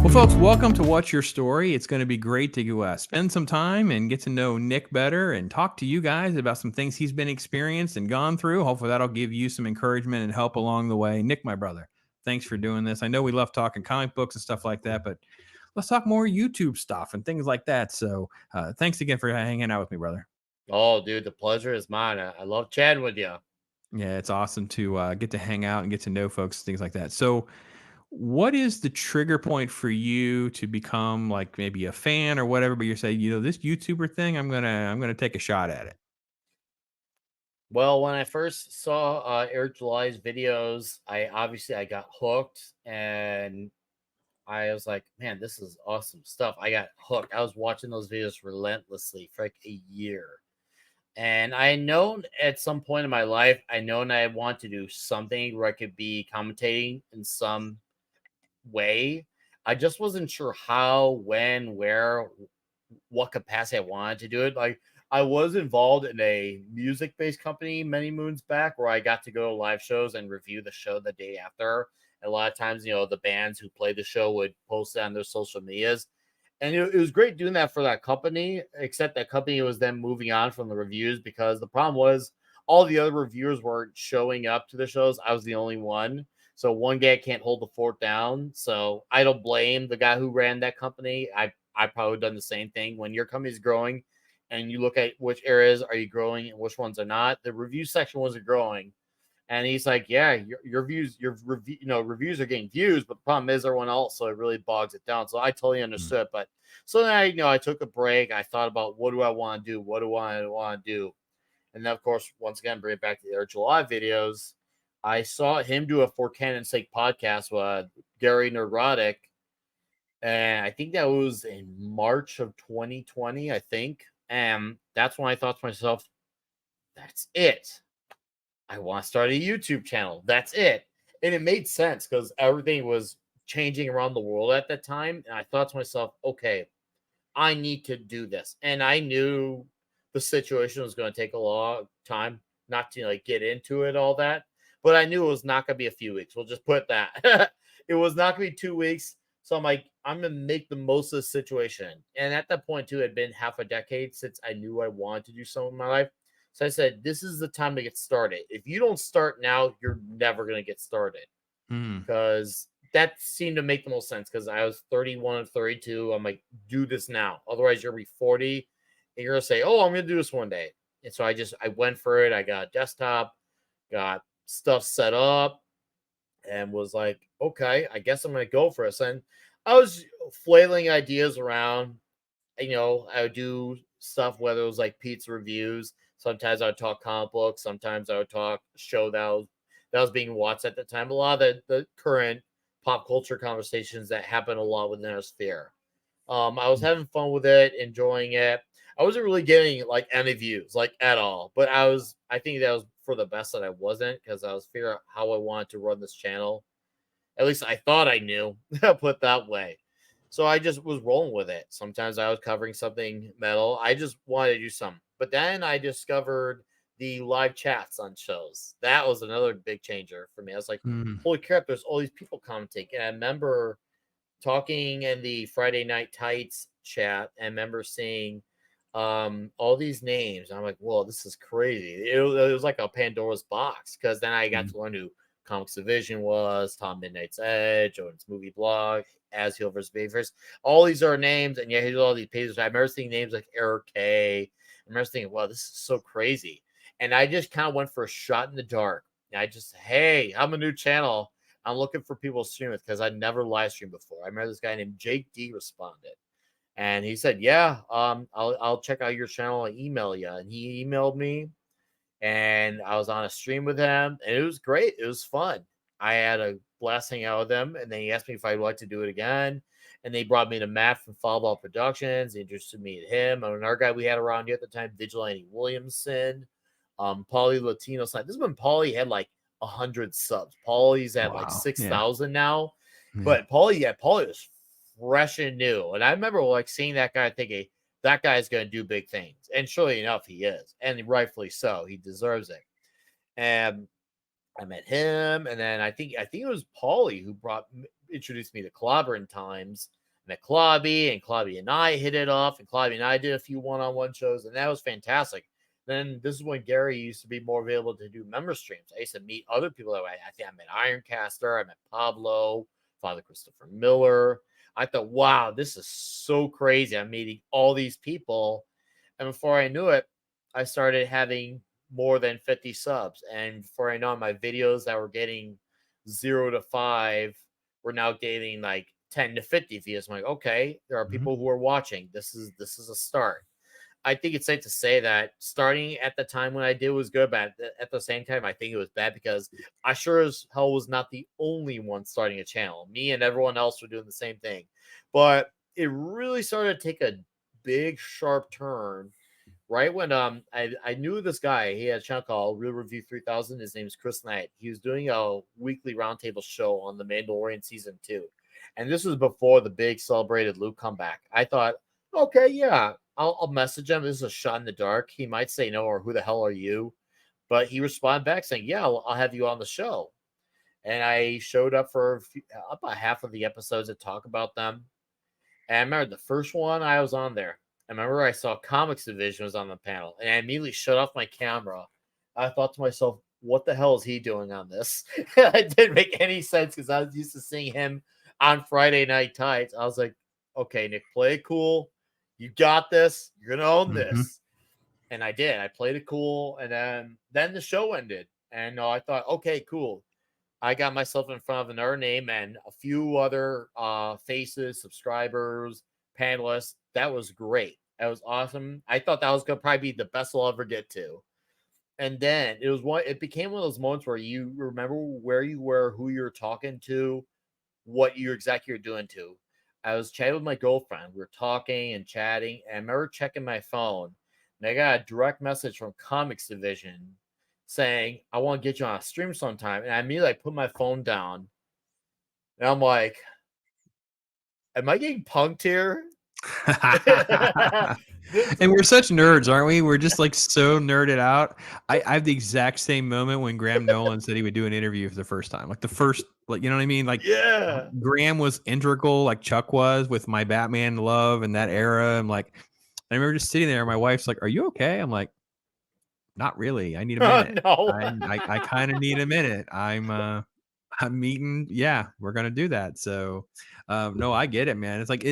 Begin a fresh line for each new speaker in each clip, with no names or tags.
Well, folks, welcome to What's Your Story. It's going to be great to spend some time and get to know Nick better and talk to you guys about some things he's been experienced and gone through. Hopefully, that'll give you some encouragement and help along the way. Nick, my brother, thanks for doing this. I know we love talking comic books and stuff like that, but let's talk more YouTube stuff and things like that. So, thanks again for hanging out with me, brother.
Oh, dude, the pleasure is mine. I love chatting with you.
Yeah, it's awesome to get to hang out and get to know folks, things like that. So, what is the trigger point for you to become like maybe a fan or whatever, but you're saying, this YouTuber thing, I'm gonna take a shot at it.
Well, when I first saw Eric July's videos, I got hooked and I was like, man, this is awesome stuff. I got hooked. I was watching those videos relentlessly for like a year. And I known at some point in my life, I known I want to do something where I could be commentating in some way. I just wasn't sure how, when, where, what capacity I wanted to do it. Like I was involved in a music-based company many moons back where I got to go to live shows and review the show the day after. And a lot of times, the bands who played the show would post it on their social medias. And it was great doing that for that company, except that company was then moving on from the reviews because the problem was all the other reviewers weren't showing up to the shows. I was the only one. So one guy can't hold the fort down. So I don't blame the guy who ran that company. I probably done the same thing. When your company's growing and you look at which areas are you growing and which ones are not, the review section wasn't growing. And he's like, yeah, your views, reviews are getting views, but the problem is everyone else, so it really bogs it down. So I totally
Mm.
understood. But so then I took a break. I thought about what do I want to do? What do I want to do? And then of course, once again, bring it back to the Air July videos. I saw him do a For Canon's Sake podcast with Gary Neurotic, and I think that was in March of 2020, I think. And that's when I thought to myself, that's it. I want to start a YouTube channel. That's it. And it made sense because everything was changing around the world at that time. And I thought to myself, okay, I need to do this. And I knew the situation was going to take a long time, not to like get into it, all that. But I knew it was not going to be a few weeks. We'll just put that. It was not going to be 2 weeks. So I'm like, I'm going to make the most of the situation. And at that point, too, it had been half a decade since I knew I wanted to do something in my life. So I said, this is the time to get started. If you don't start now, you're never going to get started
Mm.
because that seemed to make the most sense because I was 31 and 32. I'm like, do this now. Otherwise, you're going to be 40 and you're going to say, oh, I'm going to do this one day. And so I went for it. I got a desktop, got stuff set up, and was like, okay, I guess I'm going to go for this. And I was flailing ideas around. I would do stuff, whether it was like pizza reviews. Sometimes I would talk comic books. Sometimes I would talk show that was being watched at the time. A lot of the current pop culture conversations that happen a lot within our sphere. I was having fun with it, enjoying it. I wasn't really getting like any views, like at all. But I think that was for the best that I wasn't because I was figuring out how I wanted to run this channel. At least I thought I knew, put it that way. So I just was rolling with it. Sometimes I was covering something metal. I just wanted to do something. But then I discovered the live chats on shows. That was another big changer for me. I was like,
Mm.
holy crap, there's all these people commenting. And I remember talking in the Friday Night Tights chat and remember seeing all these names. I'm like, whoa, this is crazy. It was like a Pandora's box because then I got
Mm.
to learn who Comics Division was, Tom Midnight's Edge, Odin's Movie Blog, As Heel vs. Bayverse. All these are names, and yeah, here's all these pages. I remember seeing names like Eric K. I remember thinking, wow, this is so crazy. And I just kind of went for a shot in the dark. And I just, hey, I'm a new channel. I'm looking for people to stream with because I'd never live streamed before. I remember this guy named Jake D responded. And he said, yeah, I'll check out your channel and email you. And he emailed me and I was on a stream with him, and it was great. It was fun. I had a blast hanging out with him, and then he asked me if I'd like to do it again. And they brought me to Matt from Fallball Productions. They introduced me to him and another guy we had around here at the time, Vigilante Williamson, Paulie Latino side. This is when Paulie had like 100 subs. Paulie's at like
Wow. Yeah.
6,000 now.
Yeah.
But Paulie was fresh and new. And I remember like seeing that guy thinking, that guy's going to do big things. And surely enough, he is. And rightfully so. He deserves it. And I met him. And then I think it was Paulie who introduced me to Clobbering Times. met Klobby, and Klobby and I hit it off, and Klobby and I did a few one-on-one shows, and that was fantastic. Then this is when Gary used to be more available to do member streams. I used to meet other people that way. I think I met Ironcaster, I met Pablo, Father Christopher Miller. I thought, wow, this is so crazy. I'm meeting all these people. And before I knew it, I started having more than 50 subs. And before I know it, my videos that were getting 0 to 5 were now getting like 10 to 50 views. I'm like, okay, there are
Mhm.
people who are watching. This is a start. I think it's safe to say that starting at the time when I did was good, but at the same time, I think it was bad because I sure as hell was not the only one starting a channel. Me and everyone else were doing the same thing. But it really started to take a big, sharp turn right when I knew this guy. He had a channel called Real Review 3000. His name is Chris Knight. He was doing a weekly roundtable show on The Mandalorian season 2, and this was before the big celebrated Luke comeback. I thought, okay, yeah, I'll message him. This is a shot in the dark. He might say no or who the hell are you, but he responded back saying, yeah, I'll have you on the show. And I showed up for about half of the episodes to talk about them. And I remember the first one I was on there. I remember I saw Comics Division was on the panel, and I immediately shut off my camera. I thought to myself, what the hell is he doing on this? It didn't make any sense because I was used to seeing him on Friday Night Tights. I was like, okay, Nick, play it cool. You got this. You're gonna own
Mhm.
this. And I did. I played it cool, and then the show ended. And I thought, okay, cool. I got myself in front of another name and a few other faces, subscribers, panelists. That was great. That was awesome. I thought that was gonna probably be the best I'll ever get to. And then it became one of those moments where you remember where you were, who you were talking to, what you exactly you're doing to. I was chatting with my girlfriend. We were talking and chatting, and I remember checking my phone, and I got a direct message from Comics Division saying, I want to get you on a stream sometime. And I immediately put my phone down, and I'm like, am I getting punked here? This,
And we're such nerds, aren't we? We're just like so nerded out. I have the exact same moment when Graham Nolan said he would do an interview for the first time. Like the first, like, you know what I mean? Like
yeah.
Graham was integral, like Chuck was with my Batman love and that era. I'm like, I remember just sitting there. My wife's like, "Are you okay?" I'm like, "Not really. I need a
Oh,
minute.
no.
I kind of need a minute. I'm meeting. Yeah, we're gonna do that." So, no, I get it, man. It's like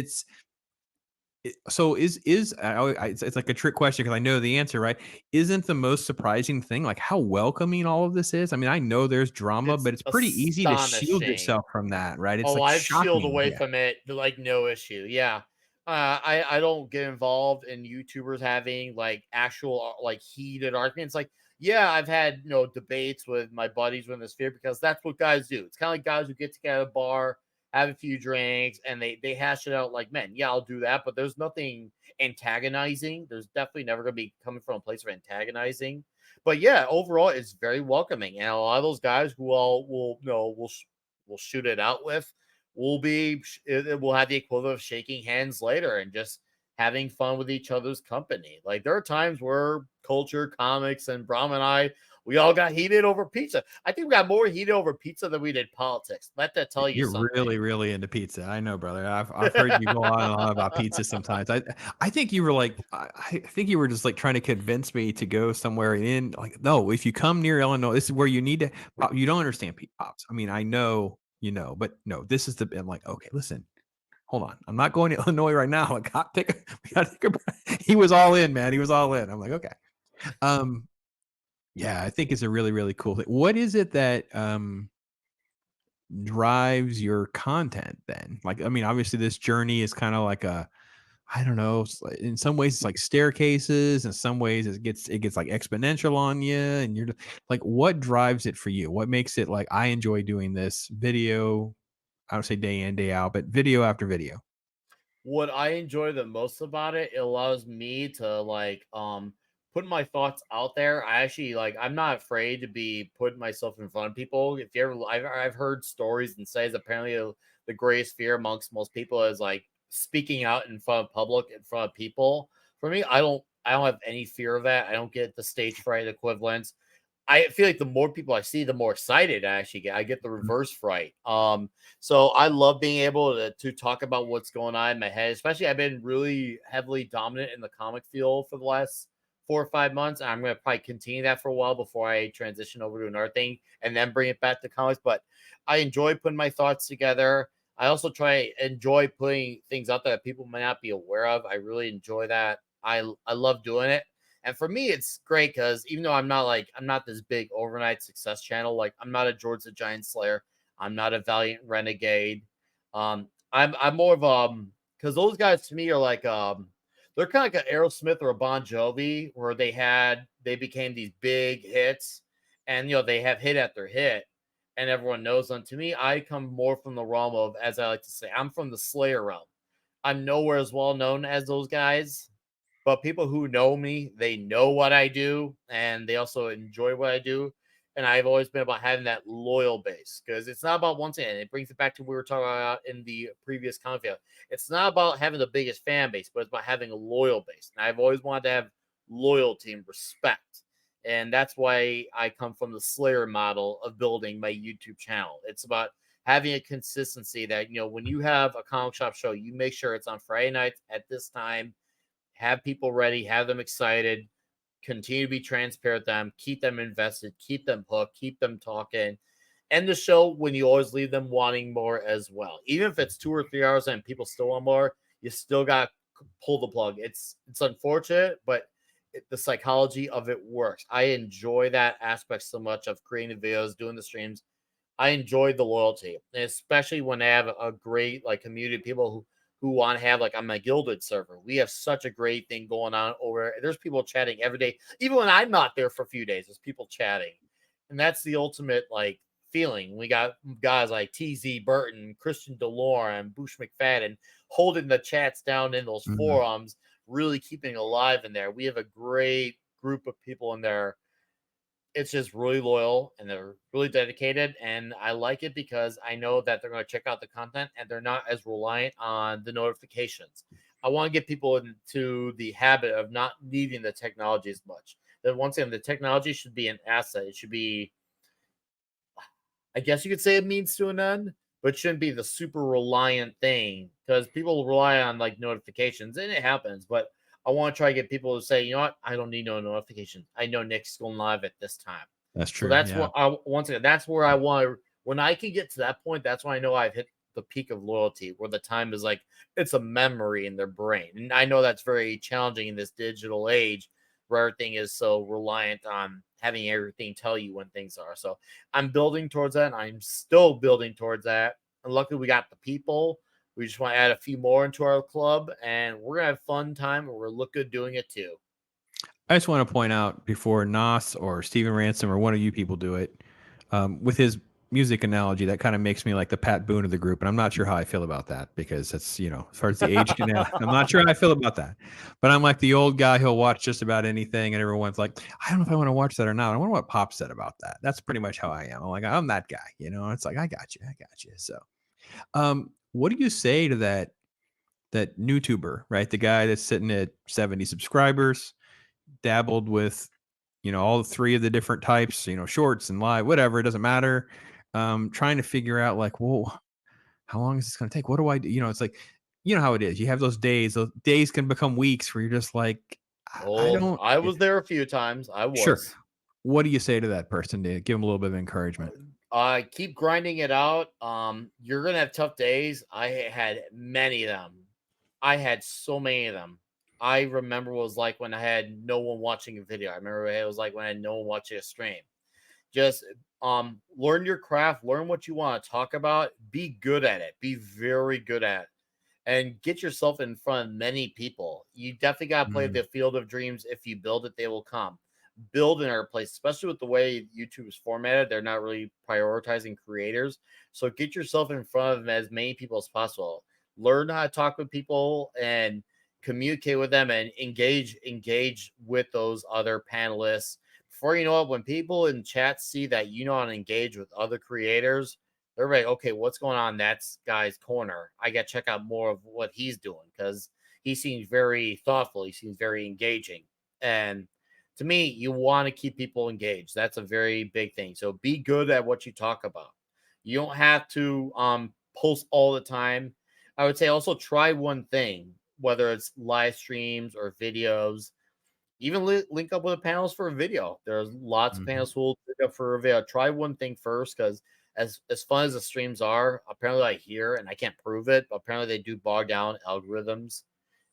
so is it's like a trick question because I know the answer, right? Isn't the most surprising thing like how welcoming all of this is? I mean, I know there's drama,
It's
but it's pretty easy to shield
astonishing.
yourself from that, right? It's
Oh,
like
I've shielded
shocking.
away
Yeah,
from it, like no issue. Yeah. I don't get involved in YouTubers having like actual like heated arguments. Like, yeah, I've had debates with my buddies when this fear because that's what guys do. It's kind of like guys who get together at a bar, have a few drinks, and they hash it out like men. Yeah, I'll do that, but there's nothing antagonizing. There's definitely never gonna be coming from a place of antagonizing. But yeah, overall, it's very welcoming, and a lot of those guys who all will shoot it out with will have the equivalent of shaking hands later and just having fun with each other's company. Like there are times where culture, comics, and Brahm and I, we all got heated over pizza. I think we got more heated over pizza than we did politics. Let that tell you
you're
something.
really, really into pizza. I know, brother. I've heard you go on and on about pizza sometimes. I think you were like I think you were just like trying to convince me to go somewhere in like no, if you come near Illinois, this is where you need to. You don't understand pops. I mean, I know you know, but no, this is the. I'm like, okay, listen, hold on. I'm not going to Illinois right now. Like, we gotta take a break. He was all in, man. He was all in. I'm like, okay. Um, yeah, I think it's a really, really cool thing. What is it that drives your content then? Like, I mean, obviously this journey is kind of like a, I don't know, in some ways it's like staircases, in some ways it gets like exponential on you, and you're like, what drives it for you? What makes it like I enjoy doing this video? I would say day in, day out, but video after video.
What I enjoy the most about it, it allows me to like put my thoughts out there. I actually like I'm not afraid to be putting myself in front of people. If you ever I've heard stories and says apparently the greatest fear amongst most people is like speaking out in front of public, in front of people. For me, I don't have any fear of that. I don't get the stage fright equivalent. I feel like the more people I see, the more excited I actually get. I get the reverse fright. So I love being able to talk about what's going on in my head. Especially, I've been really heavily dominant in the comic field for the last 4 or 5 months. I'm going to probably continue that for a while before I transition over to another thing and then bring it back to comics. But I enjoy putting my thoughts together. I also enjoy putting things out there that people might not be aware of. I really enjoy that. I love doing it. And for me, it's great because even though I'm not this big overnight success channel, like I'm not a George the Giant Slayer, I'm not a Valiant Renegade. I'm more of because those guys to me are like they're kind of like an Aerosmith or a Bon Jovi where they became these big hits, and they have hit after hit, and everyone knows them. To me, I come more from the realm of, as I like to say, I'm from the Slayer realm. I'm nowhere as well known as those guys, but people who know me, they know what I do and they also enjoy what I do. And I've always been about having that loyal base because it's not about one thing. And it brings it back to what we were talking about in the previous conflict. It's not about having the biggest fan base, but it's about having a loyal base. And I've always wanted to have loyalty and respect. And that's why I come from the Slayer model of building my YouTube channel. It's about having a consistency that, when you have a comic shop show, you make sure it's on Friday nights at this time, have people ready, have them excited, continue to be transparent with them, keep them invested, keep them hooked, keep them talking. End the show when you always leave them wanting more as well. Even if it's 2 or 3 hours and people still want more, you still got to pull the plug. It's unfortunate, but the psychology of it works. I enjoy that aspect so much of creating the videos, doing the streams. I enjoy the loyalty, and especially when they have a great community of people who want to have on my Gilded server. We have such a great thing going on over. There's people chatting every day, even when I'm not there for a few days. There's people chatting, and that's the ultimate feeling. We got guys like TZ Burton, Christian DeLore, and Bush McFadden holding the chats down in those
Mhm.
forums, really keeping alive in there. We have a great group of people in there. It's just really loyal and they're really dedicated, and I like it because I know that they're going to check out the content and they're not as reliant on the notifications. I want to get people into the habit of not needing the technology as much. That once again, the technology should be an asset. It should be, I guess you could say, a means to an end, but it shouldn't be the super reliant thing because people rely on notifications and it happens. But I want to try to get people to say, you know what, I don't need no notifications. I know Nick's going live at this time.
That's
So
true.
that's
Yeah.
what once again, that's where I want to, when I can get to that point, that's when I know I've hit the peak of loyalty where the time is it's a memory in their brain. And I know that's very challenging in this digital age where everything is so reliant on having everything tell you when things are. So I'm building towards that, and I'm still building towards that. And luckily, we got the people. We just want to add a few more into our club, and we're gonna have fun time, and we're look good doing it too.
I just want to point out before Nas or Steven Ransom or one of you people do it, with his music analogy, that kind of makes me like the Pat Boone of the group. And I'm not sure how I feel about that because that's, as far as the age now, I'm not sure how I feel about that. But I'm like the old guy who'll watch just about anything. And everyone's like, I don't know if I want to watch that or not. I wonder what Pop said about that. That's pretty much how I am. I'm like, I'm that guy, It's like, I got you. I got you. So, what do you say to that YouTuber, right? The guy that's sitting at 70 subscribers, dabbled with all three of the different types, shorts and live, whatever, it doesn't matter. Trying to figure out like, well, how long is this going to take? What do I do? It's like, how it is. You have those days can become weeks where you're just like, I
Oh,
don't.
I was there a few times. I
Sure.
was.
What do you say to that person to give them a little bit of encouragement?
Keep grinding it out. You're gonna have tough days. I had many of them. I had so many of them. I remember what it was like when I had no one watching a video. I remember what it was like when I had no one watching a stream. Just learn your craft, learn what you want to talk about, be good at it, be very good at it, and get yourself in front of many people. You definitely got to play
Mm,
the field of dreams. If you build it, they will come. Build in our place, especially with the way YouTube is formatted. They're not really prioritizing creators. So get yourself in front of as many people as possible. Learn how to talk with people and communicate with them and engage with those other panelists. Before you know it, when people in chat see that you know how to engage with other creators, they're like, okay, what's going on? That's guy's corner. I got to check out more of what he's doing because he seems very thoughtful. He seems very engaging. And to me, you want to keep people engaged. That's a very big thing. So be good at what you talk about. You don't have to post all the time. I would say also try one thing, whether it's live streams or videos. Even link up with the panels for a video. There's lots of
Mhm.
panels who will link up for a video. Try one thing first, because as fun as the streams are, apparently I hear, and I can't prove it, but apparently they do bog down algorithms.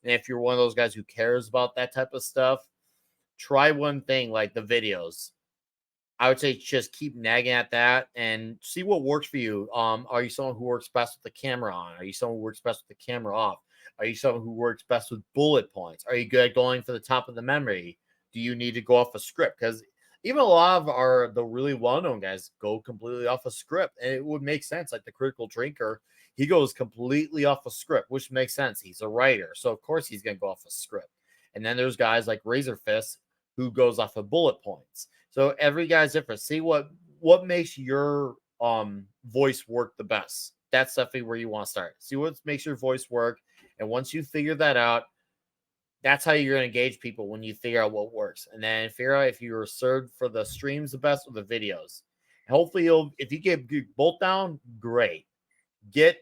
And if you're one of those guys who cares about that type of stuff, try one thing like the videos. I would say just keep nagging at that and see what works for you. Are you someone who works best with the camera on? Are you someone who works best with the camera off? Are you someone who works best with bullet points? Are you good at going for the top of the memory? Do you need to go off a script? Because even a lot of the really well-known guys go completely off a script, and it would make sense. Like the Critical Drinker, he goes completely off a script, which makes sense. He's a writer, so of course he's going to go off a script. And then there's guys like Razor Fist who goes off of bullet points. So every guy's different. See what makes your voice work the best. That's definitely where you want to start. See what makes your voice work, and once you figure that out, that's how you're going to engage people when you figure out what works, and then figure out if you're served for the streams the best or the videos. And hopefully, if you get both down, great. Get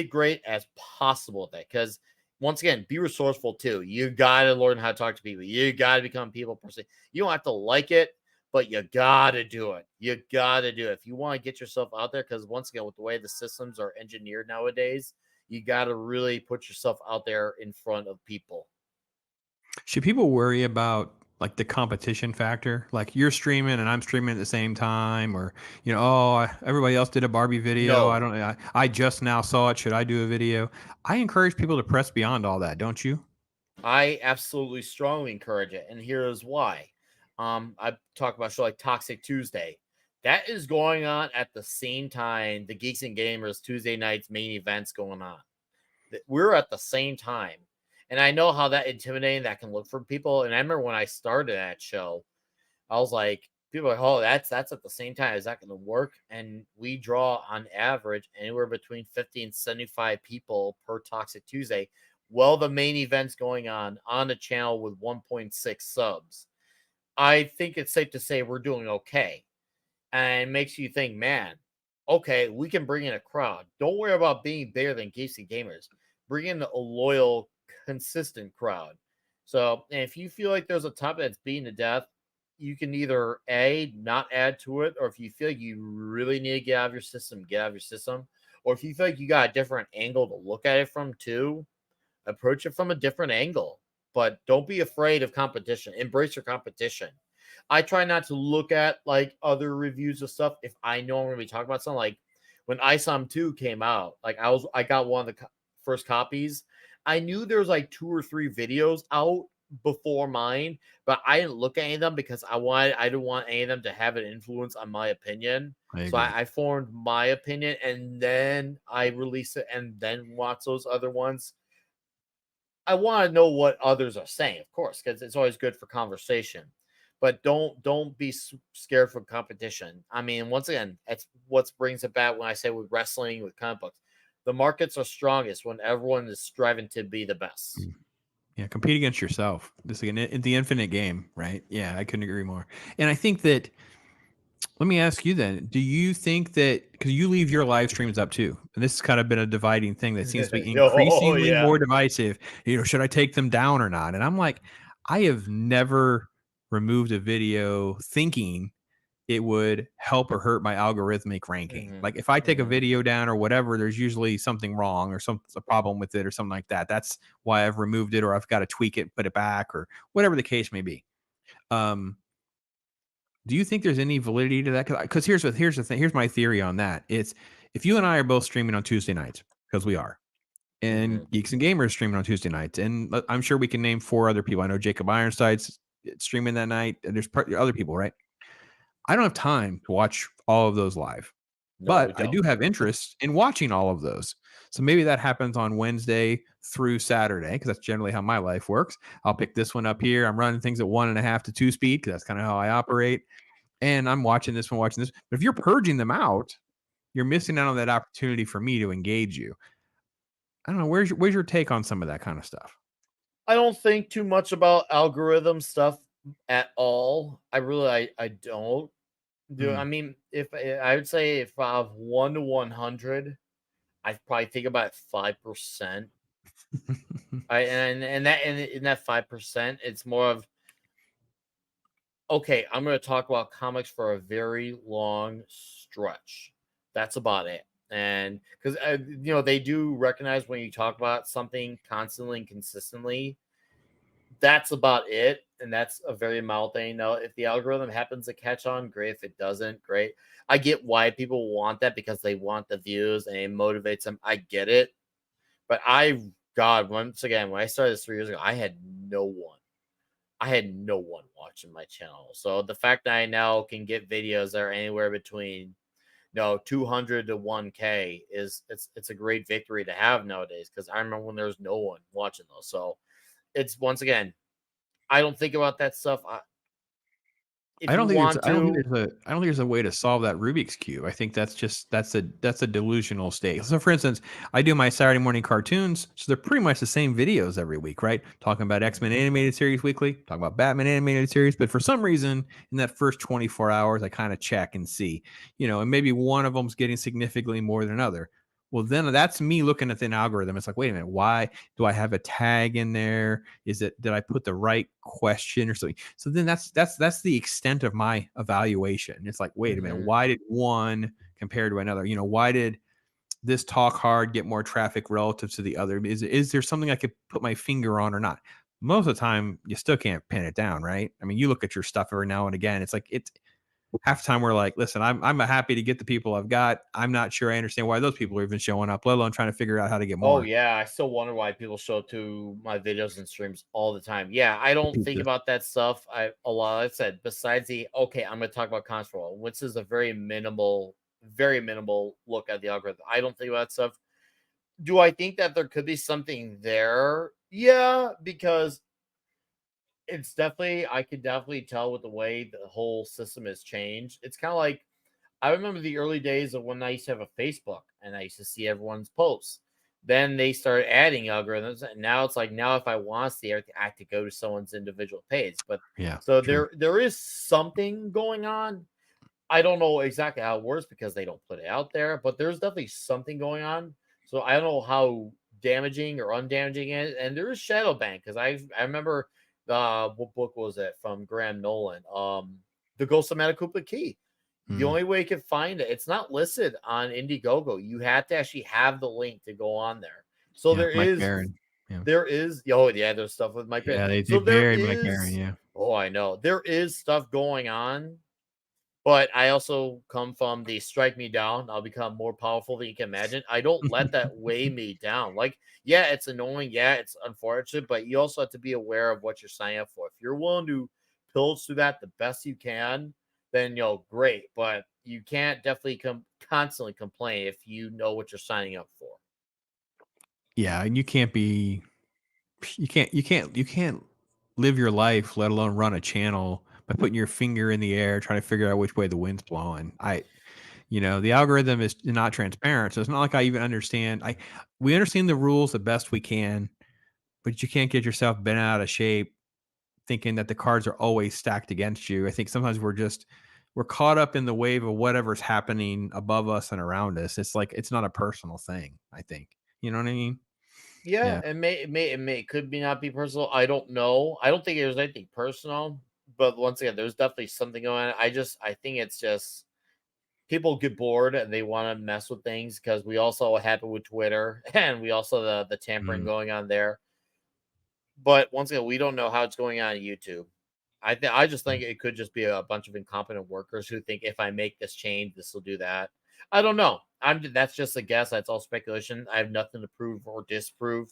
great as possible at that, because once again, be resourceful too. You gotta learn how to talk to people. You gotta become a people person. You don't have to like it, but you gotta do it. You gotta do it if you want to get yourself out there. Because once again, with the way the systems are engineered nowadays, you gotta really put yourself out there in front of people.
Should people worry about like the competition factor? Like you're streaming and I'm streaming at the same time, or everybody else did a Barbie video. I
No,
don't. I just now saw it. Should I do a video? I encourage people to press beyond all that. Don't you?
I absolutely strongly encourage it, and here's why. I talk about a show like Toxic Tuesday. That is going on at the same time the Geeks and Gamers Tuesday nights main events going on. We're at the same time, and I know how that intimidating that can look for people. And I remember when I started that show, I was like, people are like, oh, that's at the same time. Is that going to work? And we draw on average anywhere between 50 and 75 people per Toxic Tuesday. Well, the main event's going on a channel with 1.6 subs. I think it's safe to say we're doing okay. And it makes you think, man, okay, we can bring in a crowd. Don't worry about being bigger than Geeks and Gamers. Bring in a loyal, consistent crowd. So, and if you feel like there's a topic that's beaten to death, you can either A, not add to it, or if you feel like you really need to get out of your system, get out of your system. Or if you feel like you got a different angle to look at it from too, approach it from a different angle. But don't be afraid of competition. Embrace your competition. I try not to look at like other reviews of stuff if I know I'm going to be talking about something. Like when ISOM 2 came out, like I got one of the first copies. I knew there was like 2 or 3 videos out before mine, but I didn't look at any of them because I didn't want any of them to have an influence on my opinion.
I
So
agree.
I formed my opinion, and then I released it and then watch those other ones. I want to know what others are saying, of course, because it's always good for conversation. But don't be scared for competition. I mean, once again, that's what brings it back when I say with wrestling, with comic books, the markets are strongest when everyone is striving to be the best.
Mm. Yeah, compete against yourself. This again, the infinite game, right? Yeah, I couldn't agree more. And I think that let me ask you then, do you think that because you leave your live streams up too, and this has kind of been a dividing thing that seems to be
Oh
increasingly
yeah.
more divisive, should I take them down or not? And I'm like, I have never removed a video thinking it would help or hurt my algorithmic ranking.
Hmm.
Like if I take a
Hmm.
video down or whatever, there's usually something wrong or some a problem with it or something like that. That's why I've removed it or I've got to tweak it, put it back or whatever the case may be. Um, do you think there's any validity to that? Because here's the thing. Here's my theory on that. It's if you and I are both streaming on Tuesday nights because we are, and
Hmm.
Geeks and Gamers streaming on Tuesday nights, and I'm sure we can name 4 other people. I know Jacob Ironside's streaming that night, and there's other people, right? I don't have time to watch all of those live,
No,
but
we
I
don't.
do have interest in watching all of those. So maybe that happens on Wednesday through Saturday because that's generally how my life works. I'll pick this one up here. I'm running things at 1.5 to 2 speed because that's kind of how I operate and I'm watching this one, watching this. But if you're purging them out, you're missing out on that opportunity for me to engage you. I don't know. Where's your take on some of that kind of stuff?
I don't think too much about algorithm stuff at all. I don't do. I
Mm.
mean, if I would say if out of 1 to 100, I probably think about 5%. I and that and in that 5%, it's more of okay, I'm going to talk about comics for a very long stretch. That's about it. And because they do recognize when you talk about something constantly and consistently, that's about it. And that's a very mild thing. Now, if the algorithm happens to catch on, great. If it doesn't, great. I get why people want that because they want the views and it motivates them. I get it. But God, once again, when I started this 3 years ago, I had no one. I had no one watching my channel. So the fact that I now can get videos that are anywhere between 200 to 1K is it's a great victory to have nowadays because I remember when there was no one watching those. So it's once again, I don't think about that stuff. If you want to,
I don't think there's a way to solve that Rubik's cube. I think that's a delusional state. So for instance, I do my Saturday morning cartoons, so they're pretty much the same videos every week, right? Talking about X-Men animated series weekly, talking about Batman animated series, but for some reason in that first 24 hours I kind of check and see, and maybe one of them's getting significantly more than another. Well, then that's me looking at the algorithm. It's like, wait a minute, why do I have a tag in there? Did I put the right question or something? So then that's the extent of my evaluation. It's like, wait a minute,
Mhm.
why did one compare to another? Why did this talk hard get more traffic relative to the other? Is there something I could put my finger on or not? Most of the time, you still can't pin it down, right? I mean, you look at your stuff every now and again. It's like it's half the time we're like, listen, I'm happy to get the people I've got. I'm not sure I understand why those people are even showing up, let alone trying to figure out how to get
Oh
more.
yeah, I still wonder why people show up to my videos and streams all the time. Yeah, I don't think
Pizza.
about that stuff. I a lot. Like I said, besides the okay, I'm going to talk about control, which is a very minimal look at the algorithm. I don't think about that stuff. Do I think that there could be something there? Yeah, because it's definitely I could definitely tell with the way the whole system has changed. It's kind of like I remember the early days of when I used to have a Facebook and I used to see everyone's posts. Then they started adding algorithms, and now it's like now if I want to see everything, I have to go to someone's individual page. But
Yeah,
so
true.
there is something going on. I don't know exactly how it works because they don't put it out there, but there's definitely something going on. So I don't know how damaging or undamaging it is. And there is shadow ban because I remember what book was it from Graham Nolan? The Ghost of Matakupa Key. The
Mm.
only way you can find it, it's not listed on Indiegogo. You have to actually have the link to go on there. So
Yeah, Mike Barron. Yeah.
oh yeah, there's stuff with Mike Pitt.
Yeah, they
So there
buried Mike Barron,
is
yeah.
oh I know there is stuff going on, but I also come from the strike me down. I'll become more powerful than you can imagine. I don't let that weigh me down. Like, yeah, it's annoying. Yeah, it's unfortunate, but you also have to be aware of what you're signing up for. If you're willing to pillage through that the best you can, then great. But you can't definitely constantly complain if you know what you're signing up for.
Yeah, and you can't live your life, let alone run a channel by putting your finger in the air trying to figure out which way the wind's blowing. The algorithm is not transparent, so it's not like I even understand. We understand the rules the best we can, but you can't get yourself bent out of shape thinking that the cards are always stacked against you. I think sometimes we're caught up in the wave of whatever's happening above us and around us. It's like it's not a personal thing, I think. You know what I mean?
Yeah,
Yeah.
it could be not be personal. I don't know. I don't think there's anything personal, but once again, there's definitely something going on. I think it's just people get bored and they want to mess with things because we also what happened with Twitter and we also the tampering
Mm,
going on there. But once again, we don't know how it's going on YouTube. I just
yeah.
think it could just be a bunch of incompetent workers who think if I make this change, this will do that. I don't know. That's just a guess. That's all speculation. I have nothing to prove or disprove.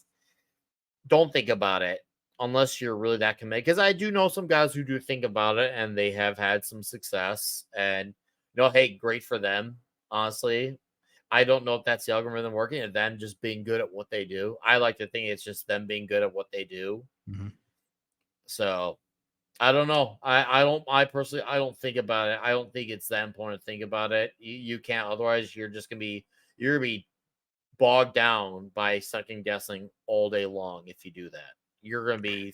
Don't think about it unless you're really that committed. Because I do know some guys who do think about it and they have had some success. And hey, great for them. Honestly, I don't know if that's the algorithm working and them just being good at what they do. I like to think it's just them being good at what they do.
Mhm.
So I don't know. I personally I don't think about it. I don't think it's that important to think about it. You can't otherwise you're gonna be bogged down by second guessing all day long if you do that. You're gonna be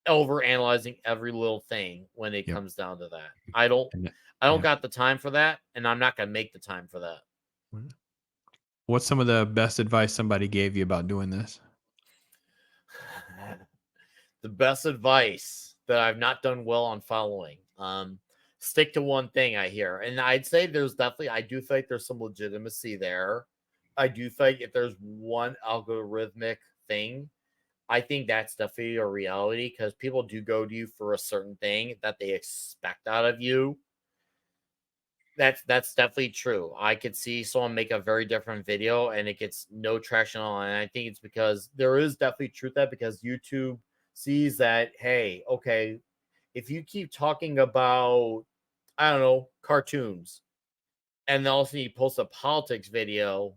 over analyzing every little thing when it
Yep.
comes down to that. I don't
Yep.
got the time for that, and I'm not gonna make the time for that.
What's some of the best advice somebody gave you about doing this?
The best advice that I've not done well on following. Stick to one thing, I hear. And I'd say I do think there's some legitimacy there. I do think if there's one algorithmic thing, I think that's definitely a reality because people do go to you for a certain thing that they expect out of you. That's definitely true. I could see someone make a very different video and it gets no traction on. And I think it's because there is definitely truth that because YouTube sees that, hey, okay, if you keep talking about, I don't know, cartoons, and then all of a sudden you post a politics video,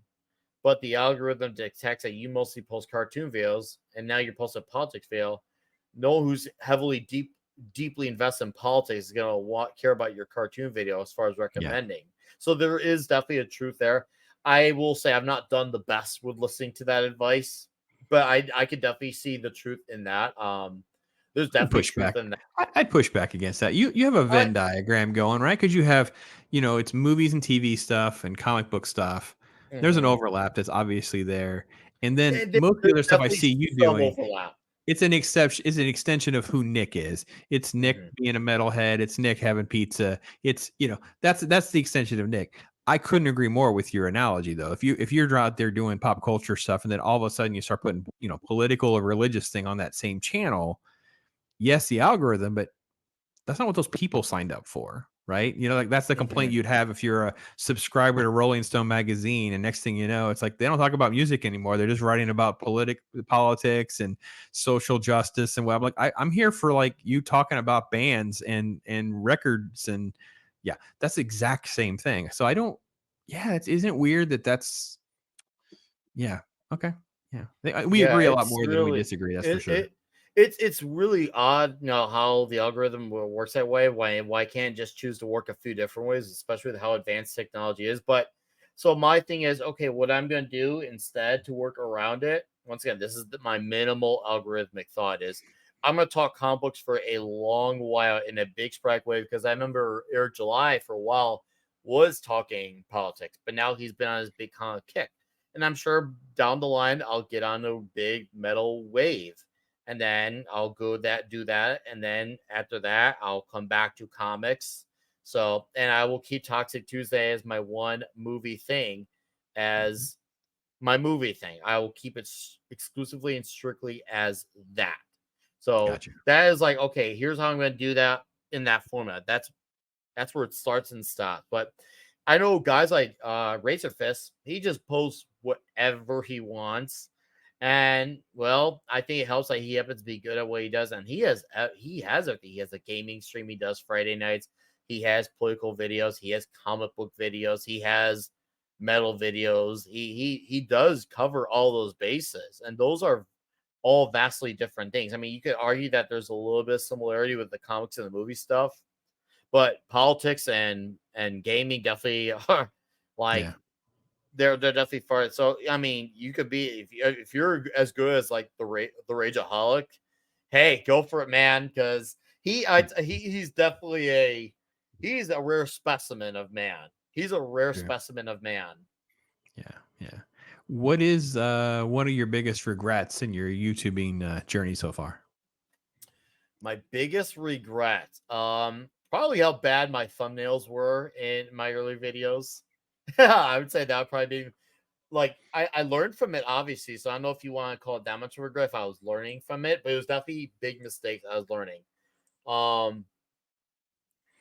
but the algorithm detects that you mostly post cartoon videos, and now you post a politics video. No one who's deeply invested in politics is gonna care about your cartoon video as far as
Yeah.
recommending. So there is definitely a truth there. I will say I've not done the best with listening to that advice, but I could definitely see the truth in that. There's
I'd
definitely
push
truth
back.
in that.
I'd push back against that. You have a
I
Venn diagram going, right? Because you have, it's movies and TV stuff and comic book stuff. There's an
mhm.
overlap that's obviously there, and then
There's
most of the other stuff I
definitely
see you
some
doing,
overlap.
it's an exception. It's an extension of who Nick is. It's Nick
Mhm.
being a metalhead. It's Nick having pizza. It's that's the extension of Nick. I couldn't agree more with your analogy, though. If you're out there doing pop culture stuff, and then all of a sudden you start putting political or religious thing on that same channel, yes, the algorithm, but that's not what those people signed up for, right? Like that's the complaint
Mhm.
you'd have if you're a subscriber to Rolling Stone magazine, and next thing you know, it's like they don't talk about music anymore. They're just writing about politics and social justice and what. I'm like, I'm here for like you talking about bands and records and yeah, that's the exact same thing. So I don't. Yeah, isn't it weird that's yeah okay yeah we
Yeah,
agree a lot
it's
more than we
really
disagree. That's for
it,
sure.
it it's really odd, how the algorithm works that way. Why can't just choose to work a few different ways, especially with how advanced technology is. But so my thing is, okay, what I'm gonna do instead to work around it. Once again, this is my minimal algorithmic thought is I'm gonna talk comic books for a long while in a big sporadic way because I remember Eric July for a while was talking politics, but now he's been on his big comic kick. And I'm sure down the line I'll get on a big metal wave. And then I'll do that. And then after that, I'll come back to comics. So, and I will keep Toxic Tuesday as my one movie thing,
Mhm.
as my movie thing. I will keep it exclusively and strictly as that. So
Gotcha.
that is like, okay, here's how I'm going to do that in that format. That's where it starts and stops. But I know guys like Razor Fist, he just posts whatever he wants. And well, I think it helps that he happens to be good at what he does. And he has everything. He has a gaming stream he does Friday nights. He has political videos, he has comic book videos, he has metal videos. He does cover all those bases. And those are all vastly different things. I mean, you could argue that there's a little bit of similarity with the comics and the movie stuff, but politics and gaming definitely are like
Yeah.
they're definitely far. So I mean, you could be if you're as good as like the Rageaholic, hey, go for it, man. Because he's a rare specimen of man. He's a rare
Yeah.
specimen of man.
Yeah. Yeah. What is one of your biggest regrets in your YouTubing journey so far?
My biggest regret, probably how bad my thumbnails were in my early videos. I would say that would probably be like I learned from it obviously, so I don't know if you want to call it that much of a regret if I was learning from it, but it was definitely big mistakes I was learning. Um,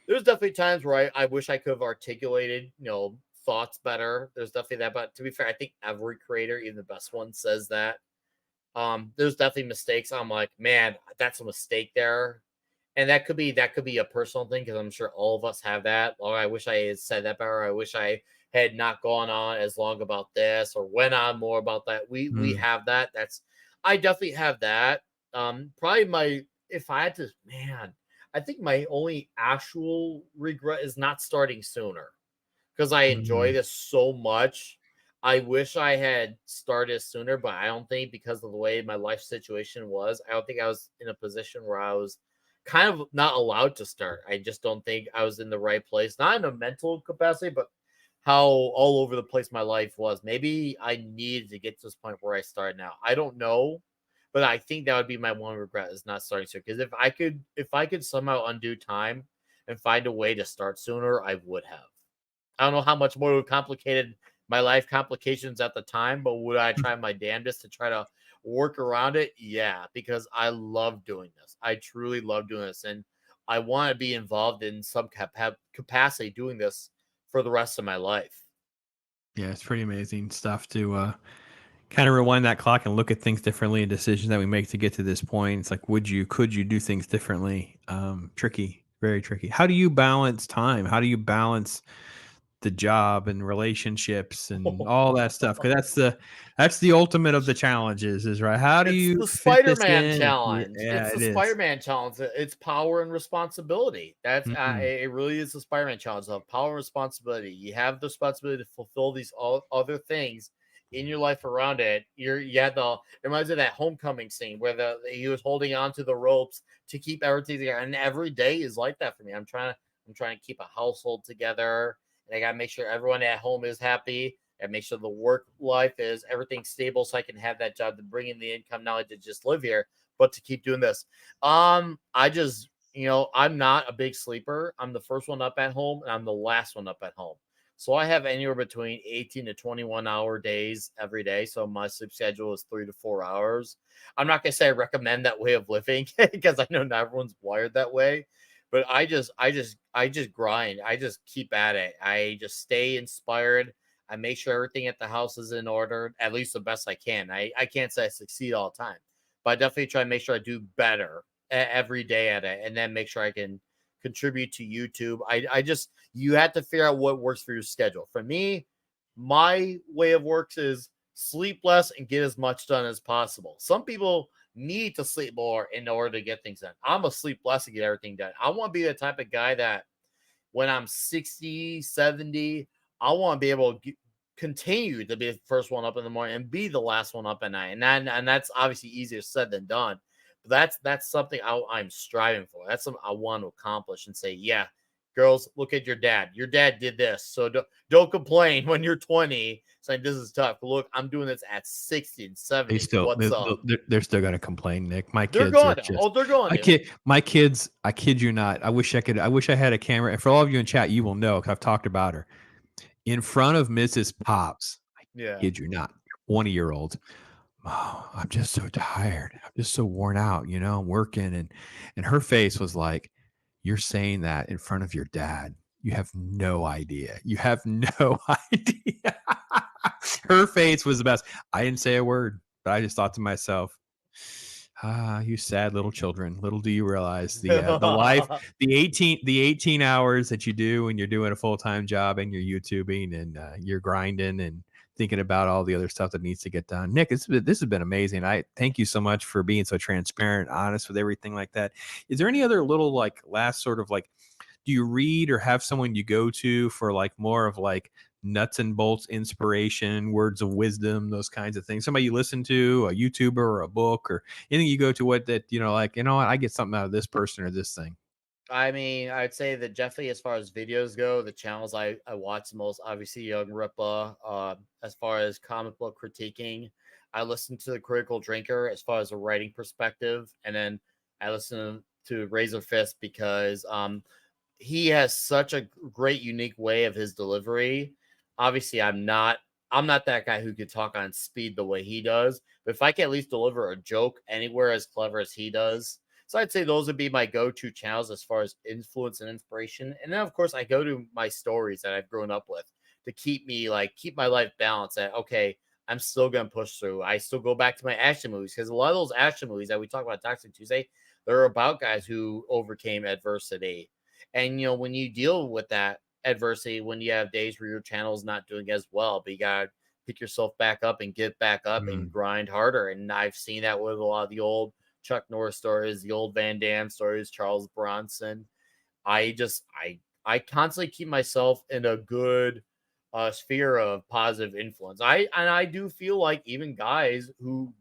there's definitely times where I wish I could have articulated, thoughts better. There's definitely that, but to be fair, I think every creator, even the best one, says that. There's definitely mistakes. I'm like, man, that's a mistake there. And that could be a personal thing because I'm sure all of us have that. Oh, I wish I had said that better. I wish I had not gone on as long about this or went on more about that. We
Mm,
have that. I definitely have that. Probably my if I had to, man, I think my only actual regret is not starting sooner because I enjoy
mm,
this so much. I wish I had started sooner, but I don't think because of the way my life situation was, I don't think I was in a position where I was kind of not allowed to start. I just don't think I was in the right place, not in a mental capacity, but how all over the place my life was. Maybe I needed to get to this point where I start now. I don't know, but I think that would be my one regret is not starting sooner. Because if I could somehow undo time and find a way to start sooner, I would have. I don't know how much more complicated my life complications at the time, but would I try my damnedest to try to work around it? Yeah, because I love doing this. I truly love doing this, and I want to be involved in some capacity doing this for the rest of my life.
Yeah, it's pretty amazing stuff to kind of rewind that clock and look at things differently and decisions that we make to get to this point. It's like, could you do things differently? Tricky, very tricky. How do you balance time? How do you balance the job and relationships and all that stuff? Because that's the ultimate of the challenges, is right. How do
It's
you
the
fit this
Spider-Man
in?
challenge.
Yeah,
It's the
it is.
Spider-Man challenge. It's power and responsibility. That's
Mm-mm.
it really is the Spider-Man challenge of power and responsibility. You have the responsibility to fulfill these other things in your life around it. You had the it reminds me of that homecoming scene where he was holding on to the ropes to keep everything together. And every day is like that for me. I'm trying to keep a household together, and I gotta make sure everyone at home is happy and make sure the work life is everything stable so I can have that job to bring in the income, not only to just live here, but to keep doing this. I just, I'm not a big sleeper. I'm the first one up at home and I'm the last one up at home. So I have anywhere between 18 to 21-hour days every day. So my sleep schedule is 3 to 4 hours. I'm not gonna say I recommend that way of living because I know not everyone's wired that way. But I just grind. I just keep at it. I just stay inspired. I make sure everything at the house is in order, at least the best I can. I can't say I succeed all the time, but I definitely try to make sure I do better every day at it, and then make sure I can contribute to YouTube. You have to figure out what works for your schedule. For me, my way of works is sleep less and get as much done as possible. Some people need to sleep more in order to get things done. I'm a sleep less to get everything done. I want to be the type of guy that when I'm 60, 70, I want to be able to continue to be the first one up in the morning and be the last one up at night. And that's obviously easier said than done. But that's something I'm striving for. That's something I want to accomplish and say, yeah, girls, look at your dad. Your dad did this. So don't complain when you're 20 saying this is tough. Look, I'm doing this at 60 and
They
70.
still
What's up?
they're still gonna complain, Nick. My
They're
kids are
going to.
just
Oh, they're going to.
my kids, I kid you not. I wish I had a camera. And for all of you in chat, you will know 'cause I've talked about her. In front of Mrs. Pops, I
Yeah.
kid you not, 20-year-old. Oh, I'm just so tired. I'm just so worn out, I'm working and her face was like, "You're saying that in front of your dad. You have no idea. You have no idea." Her face was the best. I didn't say a word, but I just thought to myself, "Ah, you sad little children. Little do you realize the life, the 18 hours that you do when you're doing a full-time job and you're YouTubing and you're grinding and thinking about all the other stuff that needs to get done." Nick, this has been amazing. I thank you so much for being so transparent, honest with everything like that. Is there any other little like last sort of like, do you read or have someone you go to for like more of like nuts and bolts inspiration, words of wisdom, those kinds of things? Somebody you listen to, a YouTuber or a book or anything you go to, what that, like, what, I get something out of this person or this thing.
I mean, I'd say that definitely as far as videos go, the channels I watch the most, obviously Young Rippa. As far as comic book critiquing, I listen to the Critical Drinker as far as a writing perspective, and then I listen to Razor Fist because he has such a great unique way of his delivery. Obviously, I'm not that guy who could talk on speed the way he does, but if I can at least deliver a joke anywhere as clever as he does. So I'd say those would be my go-to channels as far as influence and inspiration. And then of course I go to my stories that I've grown up with to keep my life balanced at okay, I'm still gonna push through. I still go back to my action movies because a lot of those action movies that we talk about Toxic Tuesday, they're about guys who overcame adversity. And when you deal with that adversity, when you have days where your channel is not doing as well, but you gotta pick yourself back up and get back up and
Mm.
grind harder. And I've seen that with a lot of the old Chuck Norris stories, the old Van Damme stories, Charles Bronson. I constantly keep myself in a good sphere of positive influence. I do feel like even guys who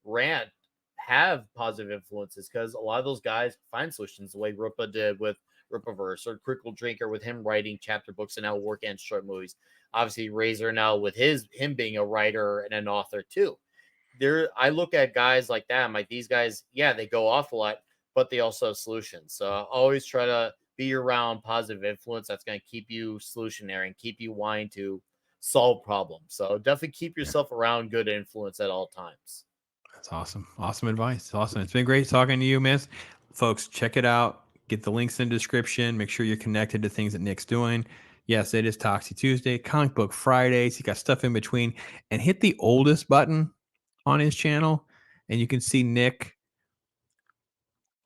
rant have positive influences because a lot of those guys find solutions the way Rupa did with Rupaverse or Critical Drinker with him writing chapter books and now working on short movies. Obviously, Razor now with him being a writer and an author too. I look at guys like that. I'm like, these guys, yeah, they go off a lot, but they also have solutions. So I always try to be around positive influence that's going to keep you solutionary and keep you wanting to solve problems. So definitely keep
Yeah,
yourself around good influence at all times.
that's awesome. Awesome advice. Awesome. It's been great talking to you, miss. Folks, check it out. Get the links in the description. Make sure you're connected to things that Nick's doing. Yes, it is Toxie Tuesday, Comic Book Fridays. He got stuff in between. And hit the oldest button on his channel, and you can see Nick,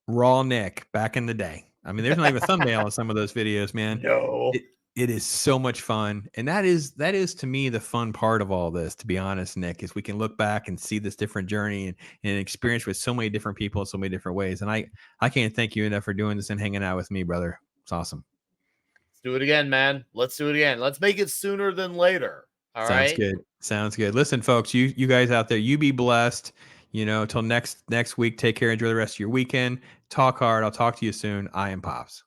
raw Nick, back in the day. I mean, there's not even a thumbnail in some of those videos, man.
No.
It, it is so much fun, and that is to me the fun part of all this. To be honest, Nick, is we can look back and see this different journey and experience with so many different people in so many different ways. And I can't thank you enough for doing this and hanging out with me, brother. It's awesome.
Let's do it again, man. Let's do it again. Let's make it sooner than later. All
Sounds
right.
good. Sounds good. Listen, folks, you guys out there, you be blessed. Until next week. Take care. Enjoy the rest of your weekend. Talk hard. I'll talk to you soon. I am Pops.